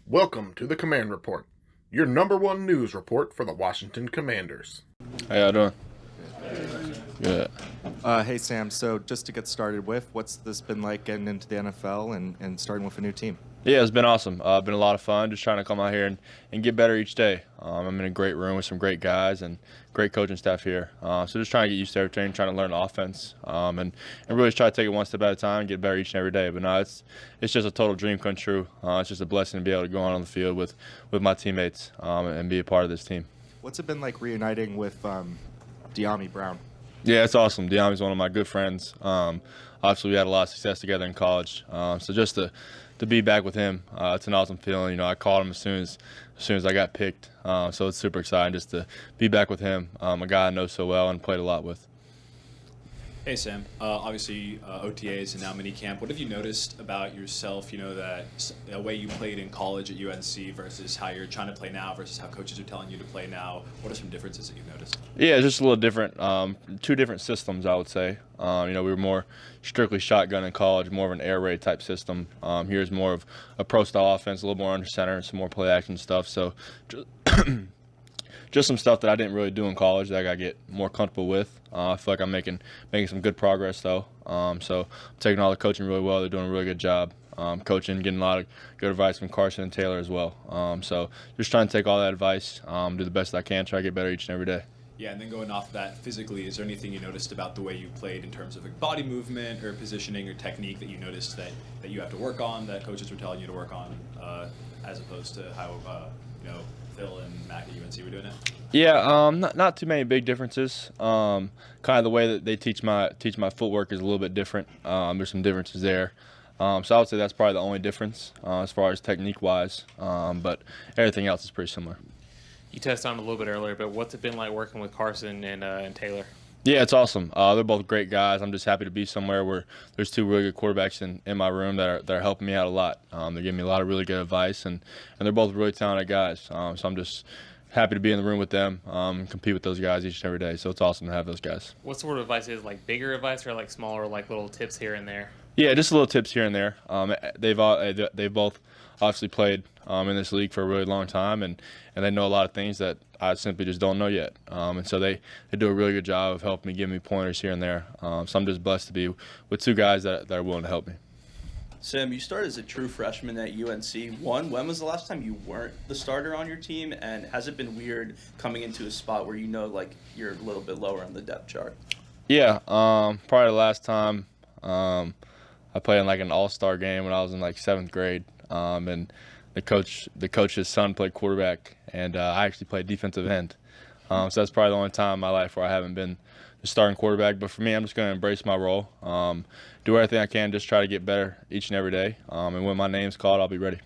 Welcome to the Command Report, your number one news report for the Washington Commanders. How y'all doing? Good. Hey, Sam. So just to get started with, what's this been like getting into the NFL and starting with a new team? Yeah, it's been awesome. Been a lot of fun just trying to come out here and get better each day. I'm in a great room with some great guys and great coaching staff here. So just trying to get used to everything, trying to learn the offense, and really just try to take it one step at a time and get better each and every day. But no, it's just a total dream come true. It's just a blessing to be able to go on the field with my teammates and be a part of this team. What's it been like reuniting with Dion Brown? Yeah, it's awesome. Dion's one of my good friends. Obviously, we had a lot of success together in college. So just to be back with him, it's an awesome feeling. You know, I called him as soon as I got picked. So it's super exciting just to be back with him, a guy I know so well and played a lot with. Hey Sam, obviously OTAs and now minicamp. What have you noticed about yourself, that the way you played in college at UNC versus how you're trying to play now versus how coaches are telling you to play now? What are some differences that you've noticed? Yeah, it's just a little different. Two different systems, I would say. We were more strictly shotgun in college, more of an air raid type system. Here's more of a pro style offense, a little more under center and some more play action stuff. So just some stuff that I didn't really do in college that I got to get more comfortable with. I feel like I'm making some good progress, though. So I'm taking all the coaching really well. They're doing a really good job coaching, getting a lot of good advice from Carson and Taylor as well. So just trying to take all that advice, do the best I can, try to get better each and every day. Yeah, and then going off that physically, is there anything you noticed about the way you played in terms of like body movement or positioning or technique that you noticed that you have to work on, that coaches were telling you to work on, as opposed to how Phil and Mac at UNC were doing it? Yeah, not too many big differences. Kind of the way that they teach my footwork is a little bit different. There's some differences there. So I would say that's probably the only difference as far as technique-wise. But everything else is pretty similar. You touched on it a little bit earlier, but what's it been like working with Carson and Taylor? Yeah, it's awesome. They're both great guys. I'm just happy to be somewhere where there's two really good quarterbacks in my room that are helping me out a lot. They're giving me a lot of really good advice, and they're both really talented guys. So I'm just happy to be in the room with them, compete with those guys each and every day. So it's awesome to have those guys. What sort of advice is like bigger advice or like smaller, like little tips here and there? Yeah, just little tips here and there. They've both obviously played in this league for a really long time, and they know a lot of things that I simply just don't know yet. And so they do a really good job of helping me, giving me pointers here and there. So I'm just blessed to be with two guys that are willing to help me. Sam, you started as a true freshman at UNC. When was the last time you weren't the starter on your team? And has it been weird coming into a spot where you're a little bit lower on the depth chart? Yeah, probably the last time I played in like an all-star game when I was in like 7th grade. And the coach's son played quarterback, and I actually played defensive end. So that's probably the only time in my life where I haven't been the starting quarterback. But for me, I'm just going to embrace my role, do everything I can, just try to get better each and every day. And when my name's called, I'll be ready.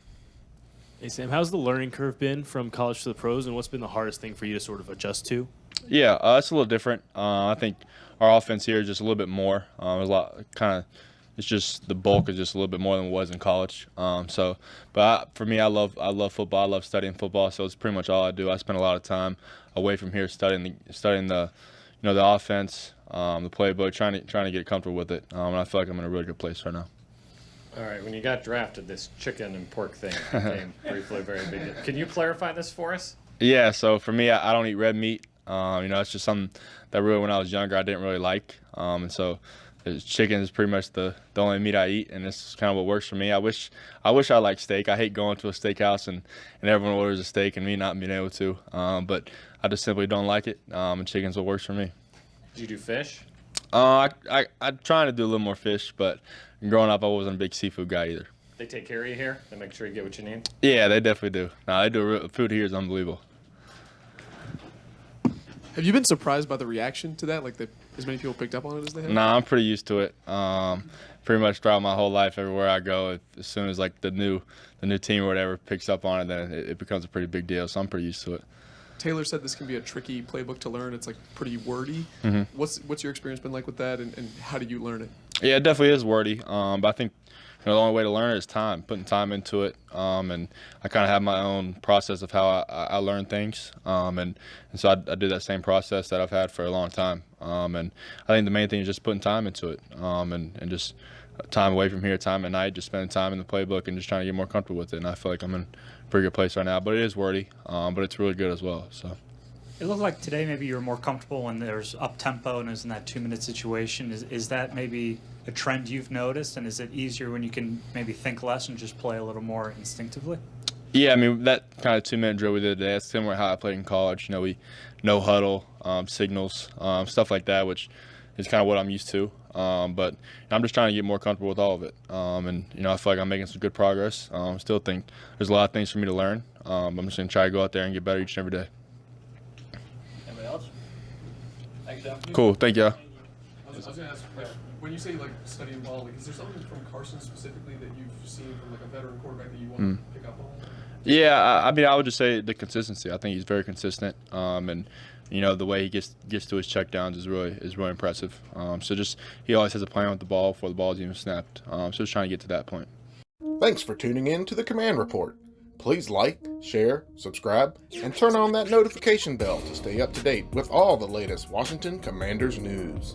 Hey, Sam, how's the learning curve been from college to the pros, and what's been the hardest thing for you to sort of adjust to? Yeah, it's a little different. I think our offense here is just a little bit more. There's a lot it's just the bulk is just a little bit more than it was in college. For me, I love football. I love studying football, so it's pretty much all I do. I spend a lot of time away from here studying the offense, the playbook, trying to get comfortable with it. And I feel like I'm in a really good place right now. All right, when you got drafted, this chicken and pork thing became briefly very big. Can you clarify this for us? Yeah, so for me, I don't eat red meat. It's just something that really, when I was younger, I didn't really like. And so chicken is pretty much the only meat I eat, and it's kind of what works for me. I wish I liked steak. I hate going to a steakhouse and everyone orders a steak and me not being able to. But I just simply don't like it, and chicken's what works for me. Did you do fish? I'm trying to do a little more fish, but growing up, I wasn't a big seafood guy either. They take care of you here? They make sure you get what you need? Yeah, they definitely do. No, they do. Food here is unbelievable. Have you been surprised by the reaction to that? Like as many people picked up on it as they have? Nah, I'm pretty used to it. Pretty much throughout my whole life, everywhere I go, as soon as like the new team or whatever picks up on it, then it becomes a pretty big deal. So I'm pretty used to it. Taylor said this can be a tricky playbook to learn. It's like pretty wordy. Mm-hmm. What's your experience been like with that, and how do you learn it? Yeah, it definitely is wordy. But I think the only way to learn it is time, putting time into it. And I kind of have my own process of how I learn things. And so I do that same process that I've had for a long time. And I think the main thing is just putting time into it. And just time away from here, time at night, just spending time in the playbook and just trying to get more comfortable with it. And I feel like I'm in a pretty good place right now, but it is wordy, but it's really good as well. So. It looked like today maybe you were more comfortable when there's up-tempo and is in that 2-minute situation. Is that maybe a trend you've noticed, and is it easier when you can maybe think less and just play a little more instinctively? Yeah, I mean, that kind of 2-minute drill we did today, that's similar to how I played in college. You know, no huddle, signals, stuff like that, which is kind of what I'm used to. But I'm just trying to get more comfortable with all of it. And, you know, I feel like I'm making some good progress. Still think there's a lot of things for me to learn. I'm just going to try to go out there and get better each and every day. Anybody else? Thanks, John. Cool. Thank you. I was going to ask, like, when you say like studying ball, like, is there something from Carson specifically that you've seen from like a veteran quarterback that you want to pick up on? Yeah, I mean, I would just say the consistency. I think he's very consistent, and you know the way he gets to his checkdowns is really impressive. So just he always has a plan with the ball before the ball is even snapped. So just trying to get to that point. Thanks for tuning in to the Command Report. Please like, share, subscribe, and turn on that notification bell to stay up to date with all the latest Washington Commanders news.